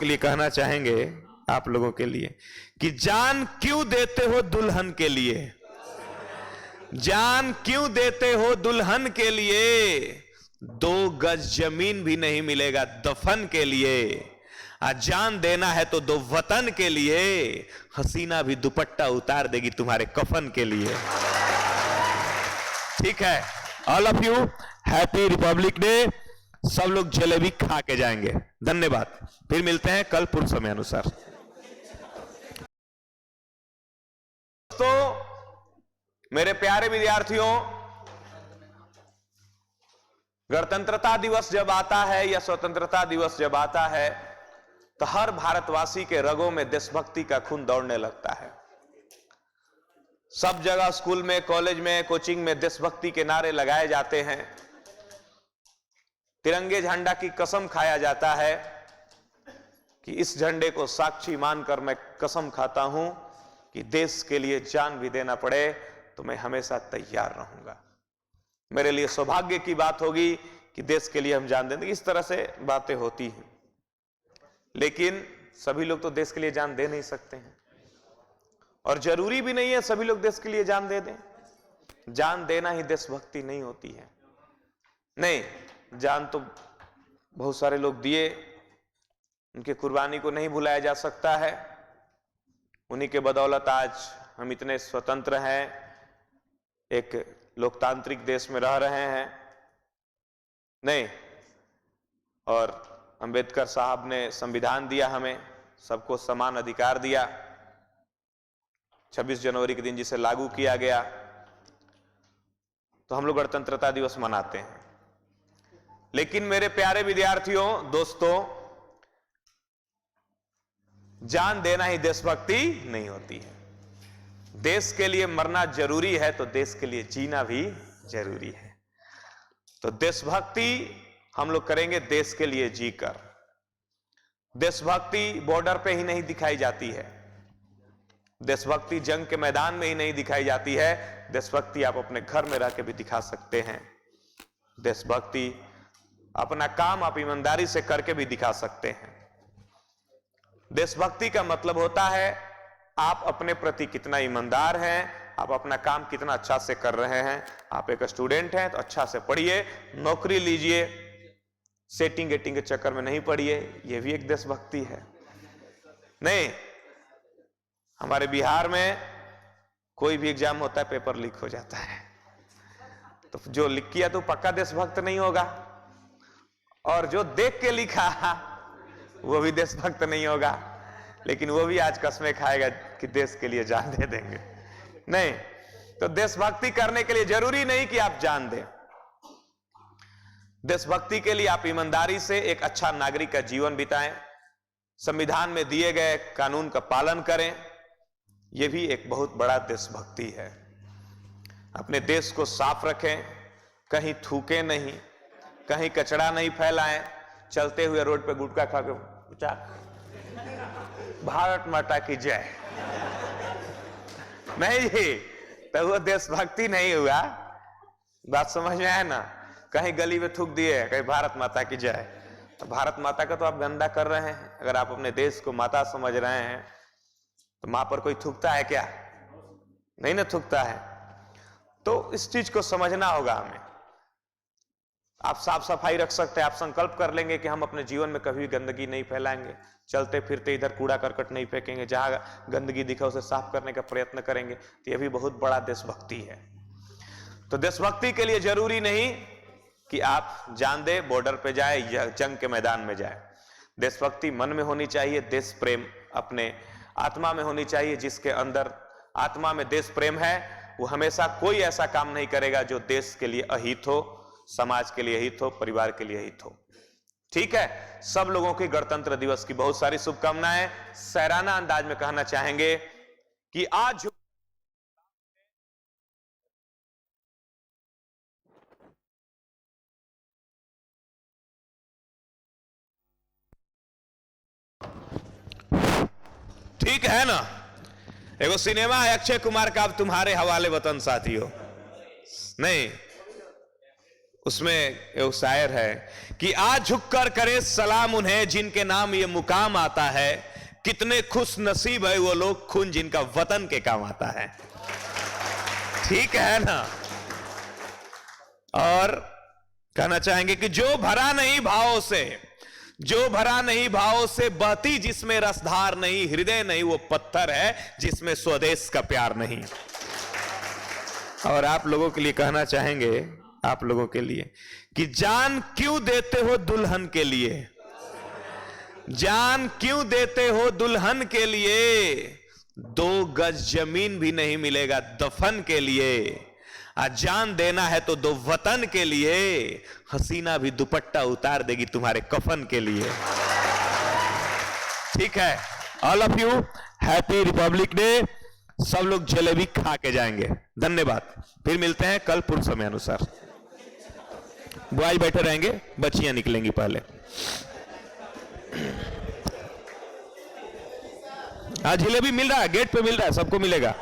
के लिए कहना चाहेंगे आप लोगों के लिए कि जान क्यों देते हो दुल्हन के लिए, जान क्यों देते हो दुल्हन के लिए, 2 गज जमीन भी नहीं मिलेगा दफन के लिए, जान देना है तो 2 वतन के लिए, हसीना भी दुपट्टा उतार देगी तुम्हारे कफन के लिए। ठीक है, all of you happy Republic day. सब लोग जलेबी खा के जाएंगे। धन्यवाद, फिर मिलते हैं कल पूर्व समय अनुसार। तो मेरे प्यारे विद्यार्थियों, गणतंत्रता दिवस जब आता है या स्वतंत्रता दिवस जब आता है तो हर भारतवासी के रगों में देशभक्ति का खून दौड़ने लगता है। सब जगह स्कूल में, कॉलेज में, कोचिंग में देशभक्ति के नारे लगाए जाते हैं। तिरंगे झंडा की कसम खाया जाता है कि इस झंडे को साक्षी मानकर मैं कसम खाता हूं कि देश के लिए जान भी देना पड़े तो मैं हमेशा तैयार रहूंगा। मेरे लिए सौभाग्य की बात होगी कि देश के लिए हम जान देंगे। इस तरह से बातें होती हैं, लेकिन सभी लोग तो देश के लिए जान दे नहीं सकते हैं और जरूरी भी नहीं है सभी लोग देश के लिए जान दे दें। जान देना ही देशभक्ति नहीं होती है। नहीं, जान तो बहुत सारे लोग दिए, उनके कुर्बानी को नहीं भुलाया जा सकता है। उन्हीं के बदौलत आज हम इतने स्वतंत्र हैं, एक लोकतांत्रिक देश में रह रहे हैं। नहीं, और अंबेडकर साहब ने संविधान दिया, हमें सबको समान अधिकार दिया। 26 जनवरी के दिन जिसे लागू किया गया, तो हम लोग गणतंत्रता दिवस मनाते हैं। लेकिन मेरे प्यारे विद्यार्थियों, दोस्तों, जान देना ही देशभक्ति नहीं होती है। देश के लिए मरना जरूरी है तो देश के लिए जीना भी जरूरी है। तो देशभक्ति हम लोग करेंगे देश के लिए जीकर। देशभक्ति बॉर्डर पे ही नहीं दिखाई जाती है, देशभक्ति जंग के मैदान में ही नहीं दिखाई जाती है। देशभक्ति आप अपने घर में रह के भी दिखा सकते हैं। देशभक्ति अपना काम आप ईमानदारी से करके भी दिखा सकते हैं। देशभक्ति का मतलब होता है आप अपने प्रति कितना ईमानदार हैं, आप अपना काम कितना अच्छा से कर रहे हैं। आप एक स्टूडेंट हैं तो अच्छा से पढ़िए, नौकरी लीजिए, सेटिंग गेटिंग के चक्कर में नहीं पढ़िए, यह भी एक देशभक्ति है। नहीं, हमारे बिहार में कोई भी एग्जाम होता है पेपर लीक हो जाता है, तो जो लिख किया तो पक्का देशभक्त नहीं होगा, और जो देख के लिखा वो भी देशभक्त नहीं होगा। लेकिन वो भी आज कसमें खाएगा कि देश के लिए जान दे देंगे। नहीं, तो देशभक्ति करने के लिए जरूरी नहीं कि आप जान दें। देशभक्ति के लिए आप ईमानदारी से एक अच्छा नागरिक का जीवन बिताएं, संविधान में दिए गए कानून का पालन करें। यह भी एक बहुत बड़ा देशभक्ति है। अपने देश को साफ रखें, कहीं थूके नहीं, कहीं कचरा नहीं फैलाएं, चलते हुए रोड पे गुटखा खा के भारत माता की जय नहीं जी, तो वो देशभक्ति नहीं हुआ। बात समझ में आया ना? कहीं गली में थूक दिए, कहीं भारत माता की जय, तो भारत माता का तो आप गंदा कर रहे हैं। अगर आप अपने देश को माता समझ रहे हैं तो मां पर कोई थूकता है क्या? नहीं ना थूकता है। तो इस चीज को समझना होगा हमें। आप साफ सफाई रख सकते हैं, आप संकल्प कर लेंगे कि हम अपने जीवन में कभी गंदगी नहीं फैलाएंगे, चलते फिरते इधर कूड़ा करकट नहीं फेंकेंगे, जहां गंदगी दिखा उसे साफ करने का प्रयत्न करेंगे, तो यह भी बहुत बड़ा देशभक्ति है। तो देशभक्ति के लिए जरूरी नहीं कि आप जान दे, बॉर्डर पे जाए या जंग के मैदान में जाए। देशभक्ति मन में होनी चाहिए, देश प्रेम अपने आत्मा में होनी चाहिए। जिसके अंदर आत्मा में देश प्रेम है वो हमेशा कोई ऐसा काम नहीं करेगा जो देश के लिए अहित हो, समाज के लिए हित हो, परिवार के लिए हित हो। ठीक है, सब लोगों की गणतंत्र दिवस की बहुत सारी शुभकामनाएं। सराहना अंदाज में कहना चाहेंगे कि आज ठीक है ना, एगो सिनेमा है अक्षय कुमार का, अब तुम्हारे हवाले वतन साथियों। नहीं, उसमें एक शायर है कि आज झुककर करे सलाम उन्हें जिनके नाम ये मुकाम आता है, कितने खुश नसीब है वो लोग खून जिनका वतन के काम आता है। ठीक है ना। और कहना चाहेंगे कि जो भरा नहीं भावों से, जो भरा नहीं भावों से, बहती जिसमें रसधार नहीं, हृदय नहीं वो पत्थर है जिसमें स्वदेश का प्यार नहीं। और आप लोगों के लिए कहना चाहेंगे, आप लोगों के लिए, कि जान क्यों देते हो दुल्हन के लिए, जान क्यों देते हो दुल्हन के लिए, 2 गज जमीन भी नहीं मिलेगा दफन के लिए। आज जान देना है तो 2 वतन के लिए, हसीना भी दुपट्टा उतार देगी तुम्हारे कफन के लिए। ठीक है। All of you happy Republic day. सब लोग जलेबी खा के जाएंगे। धन्यवाद। फिर मिलते हैं कल पूर्व समय अनुसार। बॉयज बैठे रहेंगे, बच्चियां निकलेंगी पहले। आज जलेबी मिल रहा है, गेट पे मिल रहा है, सबको मिलेगा,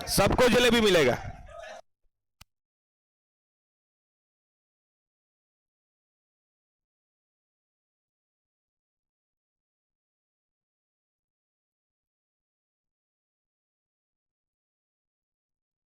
सबको जलेबी मिलेगा।